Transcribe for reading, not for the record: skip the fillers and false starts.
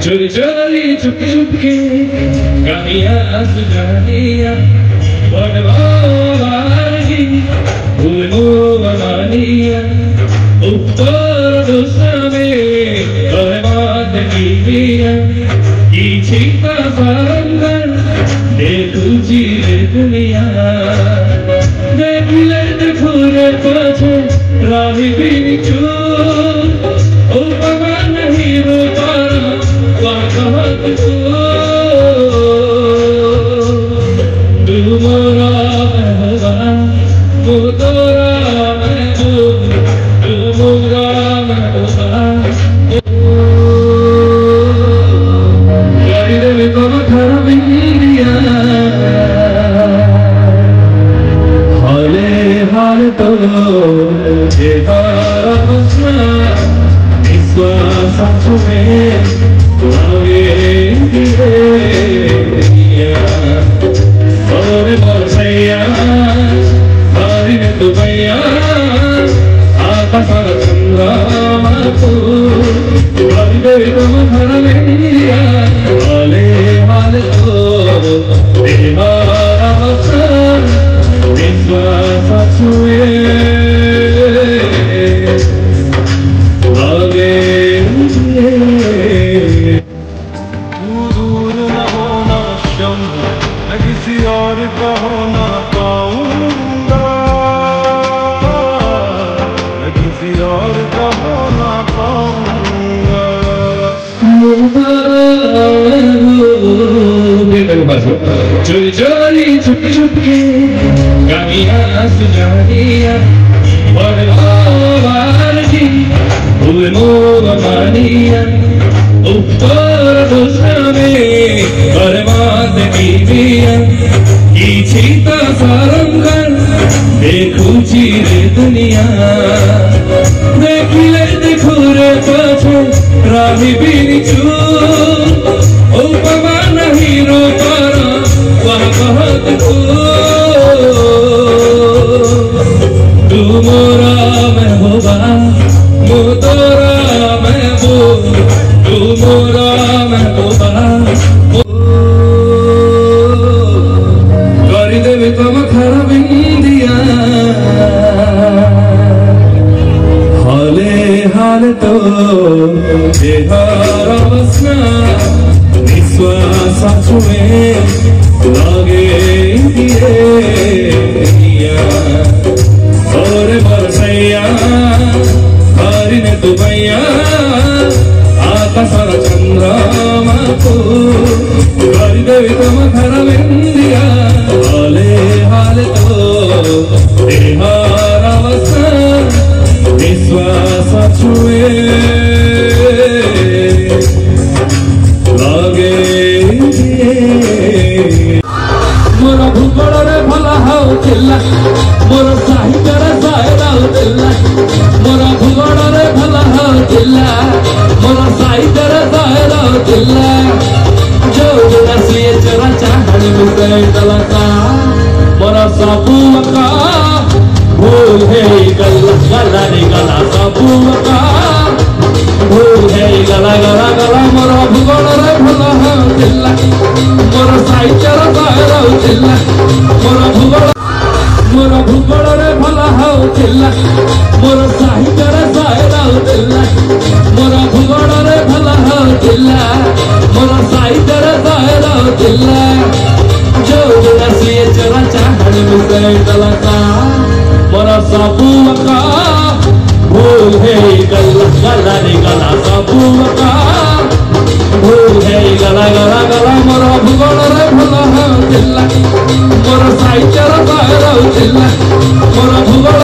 चोरी चोरी चुपके चुपके गानिया सुजानिया बनवागी भूलवानिया उत्तर दुसमे बर्बाद की दिया की छिपा सारंगन देखू जी दुनिया देख ले देखूरे पछे राही बिचू उपमा नहीं रोपारा वाकहत को तू मोरा महबा वो तोरा महबूब तू मोरा महबूबा गाड़ी दे तो घर बिंदिया हाले हाल तो ये तारा बसना सांसों में तुम्हारे और बरसैया सारी ने तो भैया आता सारा चंद्रा को तुम्हारी देवी तुम घर में हाले हाल तो तेरा बसन विश्वास छुए किसी और का होना पाऊंगा मैं किसी और का होना पाऊंगा चोरी चोरी चुपके चुपके गानिया सुजानिया बनवागी भूलवानिया उत्तर दुसमे बर्बाद की दिया की छिपा सारंगन देखू चीरे दुनिया देख ले देखू रे पछे राही बिचू उपमा नहीं रोपारा वाकहत को तू मोरा महबूबा वो तोरा महबूब तू मोरा महबूबा गाड़ी देवी तुम घर बिंदिया हाले हाल तो तेरा बसना विश्वास छुए लागे और बरसैया सारी ने तो भैया आता सारा चंद्रा को गाड़ी देवी तुम घर बिंदिया हाले हाल तो तेरा बसन विश्वास छुए लागे मोरा भूगोल रे भला हाउ चिल्ला मोरा साहित्य रे सायरा चिल्ला मोरा भूगोल रे भला हाउ चिल्ला मोरा साहित्य रे सायरा चिल्ला जो जैसी चरा चाहनी मुझे तलका मोरा साबू का भूल है गला गला रे गला साबू का भूल है गला गला गला मोरा भूगोल रे भला हाउ चिल्ला मोरा साहित्य रे सायरा चिल्ला मोरा भूगोल रे भला हाउ चिल्ला मोरा साहित्य रे सायरा चिल्ला मोरा भूगोल रे भला हाउ चिल्ला मोरा साहित्य रे सायरा चिल्ला जो जैसी चरा चाहनी मुझे तलका मोरा साबू का भूल है गला गला रे गला साबू का भूल है गला गला गला मोरा भूगोल रे भला हाउ चिल्ला मोरा साहित्य रे सायरा चिल्ला मोरा भूगोल